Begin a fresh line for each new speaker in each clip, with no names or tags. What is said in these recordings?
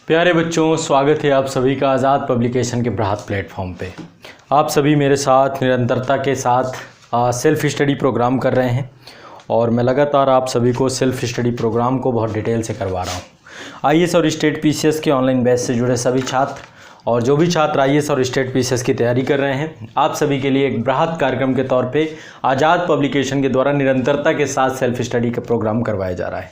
प्यारे बच्चों, स्वागत है आप सभी का आज़ाद पब्लिकेशन के बृहद प्लेटफॉर्म पे। आप सभी मेरे साथ निरंतरता के साथ सेल्फ स्टडी प्रोग्राम कर रहे हैं और मैं लगातार आप सभी को सेल्फ स्टडी प्रोग्राम को बहुत डिटेल से करवा रहा हूँ। आईएएस और स्टेट पीसीएस के ऑनलाइन बैच से जुड़े सभी छात्र और जो भी छात्र आईएएस और स्टेट पीसीएस की तैयारी कर रहे हैं, आप सभी के लिए एक बृहद कार्यक्रम के तौर पे आज़ाद पब्लिकेशन के द्वारा निरंतरता के साथ सेल्फ स्टडी का प्रोग्राम करवाया जा रहा है।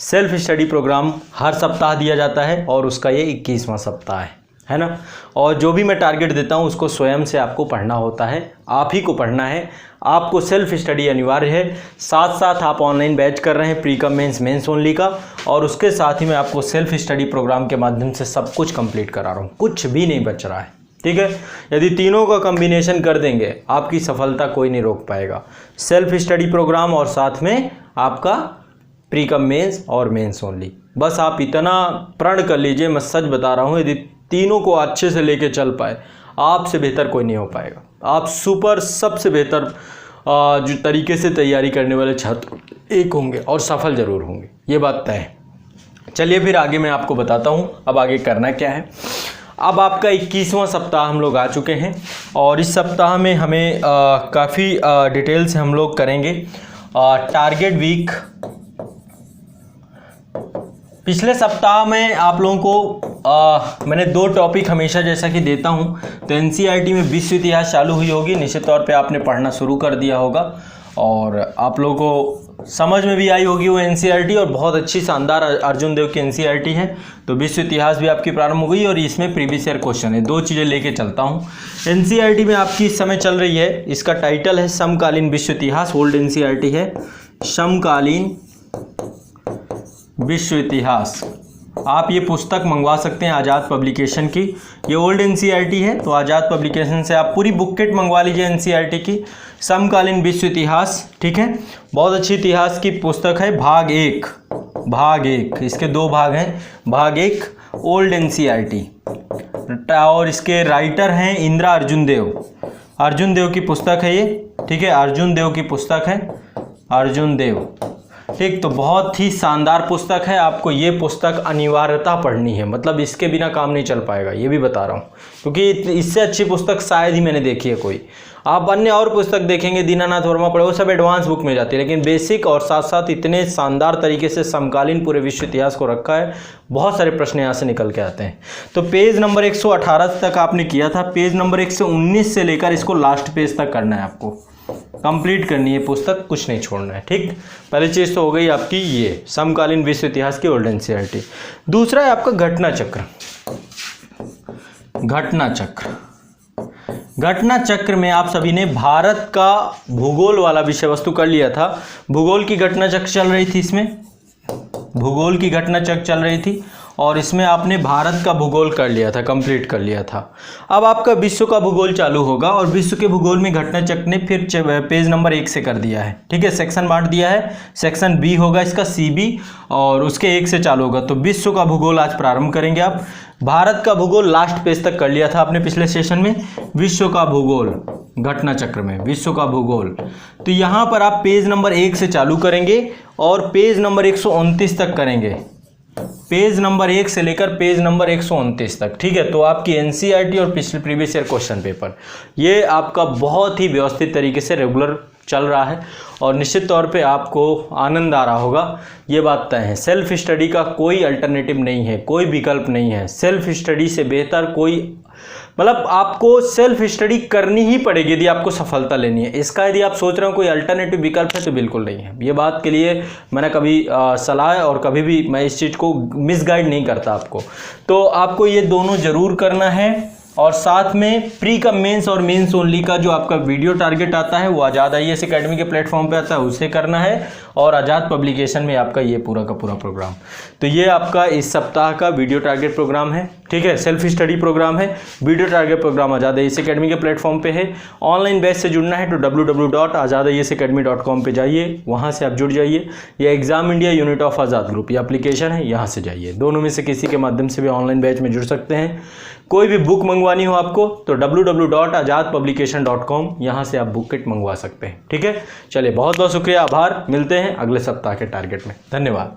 सेल्फ स्टडी प्रोग्राम हर सप्ताह दिया जाता है और उसका ये 21वां सप्ताह है ना। और जो भी मैं टारगेट देता हूँ उसको स्वयं से आपको पढ़ना होता है, आप ही को पढ़ना है। आपको सेल्फ स्टडी अनिवार्य है। साथ साथ आप ऑनलाइन बैच कर रहे हैं प्री कम मेंस ओनली का, और उसके साथ ही मैं आपको सेल्फ स्टडी प्रोग्राम के माध्यम से सब कुछ कंप्लीट करा रहा हूँ, कुछ भी नहीं बच रहा है। ठीक है, यदि तीनों का कॉम्बिनेशन कर देंगे आपकी सफलता कोई नहीं रोक पाएगा। सेल्फ स्टडी प्रोग्राम और साथ में आपका प्री कम मेंस और मेंस ओनली। बस आप इतना प्रण कर लीजिए, मैं सच बता रहा हूँ, यदि तीनों को अच्छे से लेके चल पाए, आपसे बेहतर कोई नहीं हो पाएगा। आप सुपर सबसे बेहतर जो तरीके से तैयारी करने वाले छात्र एक होंगे और सफल जरूर होंगे, ये बात तय है। चलिए फिर आगे मैं आपको बताता हूँ अब आगे करना क्या है। अब आपका 21वां सप्ताह हम लोग आ चुके हैं और इस सप्ताह में हमें काफ़ी डिटेल से हम लोग करेंगे टारगेट वीक। पिछले सप्ताह में आप लोगों को मैंने 2 टॉपिक हमेशा जैसा कि देता हूं, तो एनसीईआरटी में विश्व इतिहास चालू हुई होगी, निश्चित तौर पे आपने पढ़ना शुरू कर दिया होगा और आप लोगों को समझ में भी आई होगी वो एनसीईआरटी, और बहुत अच्छी शानदार अर्जुन देव की एनसीईआरटी है। तो विश्व इतिहास भी आपकी प्रारंभ हो गई और इसमें प्रीवियस ईयर क्वेश्चन है। 2 चीज़ें लेके चलता हूँ। एनसीईआरटी में आपकी इस समय चल रही है, इसका टाइटल है समकालीन विश्व इतिहास। ओल्ड एनसीईआरटी है समकालीन विश्व इतिहास। आप ये पुस्तक मंगवा सकते हैं आज़ाद पब्लिकेशन की। ये ओल्ड एनसीईआरटी है तो आज़ाद पब्लिकेशन से आप पूरी बुक किट मंगवा लीजिए एनसीईआरटी की, समकालीन विश्व इतिहास। ठीक है, बहुत अच्छी इतिहास की पुस्तक है। भाग एक, इसके 2 भाग हैं। भाग 1 ओल्ड एनसीईआरटी और इसके राइटर हैं इंदिरा अर्जुन देव की पुस्तक है ये। ठीक है, अर्जुन देव की पुस्तक है, अर्जुन देव। ठीक, तो बहुत ही शानदार पुस्तक है। आपको ये पुस्तक अनिवार्यता पढ़नी है, मतलब इसके बिना काम नहीं चल पाएगा, ये भी बता रहा हूँ, क्योंकि इससे अच्छी पुस्तक शायद ही मैंने देखी है कोई। आप अन्य और पुस्तक देखेंगे, दीनानाथ वर्मा पढ़े, वो सब एडवांस बुक में जाती है, लेकिन बेसिक और साथ साथ इतने शानदार तरीके से समकालीन पूरे विश्व इतिहास को रखा है, बहुत सारे प्रश्न यहाँ से निकल के आते हैं। तो पेज नंबर 118 तक आपने किया था, पेज नंबर 119 से लेकर इसको लास्ट पेज तक करना है, आपको कंप्लीट करनी है पुस्तक, कुछ नहीं छोड़ना है। ठीक, पहली चीज़ तो हो गई आपकी ये समकालीन विश्व इतिहास की ओल्ड एनसीईआरटी। दूसरा है आपका घटना चक्र में आप सभी ने भारत का भूगोल वाला विषय वस्तु कर लिया था। भूगोल की घटना चक्र चल रही थी, इसमें भूगोल की घटना चक्र चल रही थी और इसमें आपने भारत का भूगोल कर लिया था, कंप्लीट कर लिया था। अब आपका विश्व का भूगोल चालू होगा और विश्व के भूगोल में घटना चक्र ने फिर पेज नंबर 1 से कर दिया है। ठीक है, सेक्शन बांट दिया है, सेक्शन बी होगा इसका CB और उसके 1 से चालू होगा। तो विश्व का भूगोल आज प्रारंभ करेंगे आप। भारत का भूगोल लास्ट पेज तक कर लिया था आपने पिछले सेशन में। विश्व का भूगोल घटना चक्र में विश्व का भूगोल, तो यहाँ पर आप पेज नंबर 1 से चालू करेंगे और पेज नंबर 129 तक करेंगे, पेज नंबर 1 से लेकर पेज नंबर 129 तक। ठीक है, तो आपकी एनसीईआरटी और पिछले प्रीवियस ईयर क्वेश्चन पेपर ये आपका बहुत ही व्यवस्थित तरीके से रेगुलर चल रहा है और निश्चित तौर पे आपको आनंद आ रहा होगा, ये बात तय है। सेल्फ स्टडी का कोई अल्टरनेटिव नहीं है, कोई विकल्प नहीं है। सेल्फ स्टडी से बेहतर कोई, मतलब आपको सेल्फ स्टडी करनी ही पड़ेगी यदि आपको सफलता लेनी है। इसका यदि आप सोच रहे हो कोई अल्टरनेटिव विकल्प है तो बिल्कुल नहीं है। ये बात के लिए मैंने कभी सलाह और कभी भी मैं इस चीज़ को मिसगाइड नहीं करता आपको। तो आपको ये दोनों जरूर करना है और साथ में प्री कम मेंस और मेंस ओनली का जो आपका वीडियो टारगेट आता है वो आज़ाद आईएएस एकेडमी के प्लेटफॉर्म पे आता है, उसे करना है और आज़ाद पब्लिकेशन में आपका ये पूरा का पूरा प्रोग्राम। तो ये आपका इस सप्ताह का वीडियो टारगेट प्रोग्राम है। ठीक है, सेल्फ स्टडी प्रोग्राम है, वीडियो टारगेट प्रोग्राम आज़ाद आईएएस एकेडमी के प्लेटफॉर्म पे है। ऑनलाइन बैच से जुड़ना है तो www.azadIASacademy.com पे जाइए, वहाँ से आप जुड़ जाइए। या exam India unit of Azad group ये एप्लीकेशन है, यहाँ से जाइए। दोनों में से किसी के माध्यम से भी ऑनलाइन बैच में जुड़ सकते हैं। कोई भी बुक मंगवानी हो आपको तो www.azadpublication.com यहाँ से आप बुक किट मंगवा सकते हैं। ठीक है, चलिए बहुत बहुत शुक्रिया, आभार। मिलते हैं अगले सप्ताह के टारगेट में। धन्यवाद।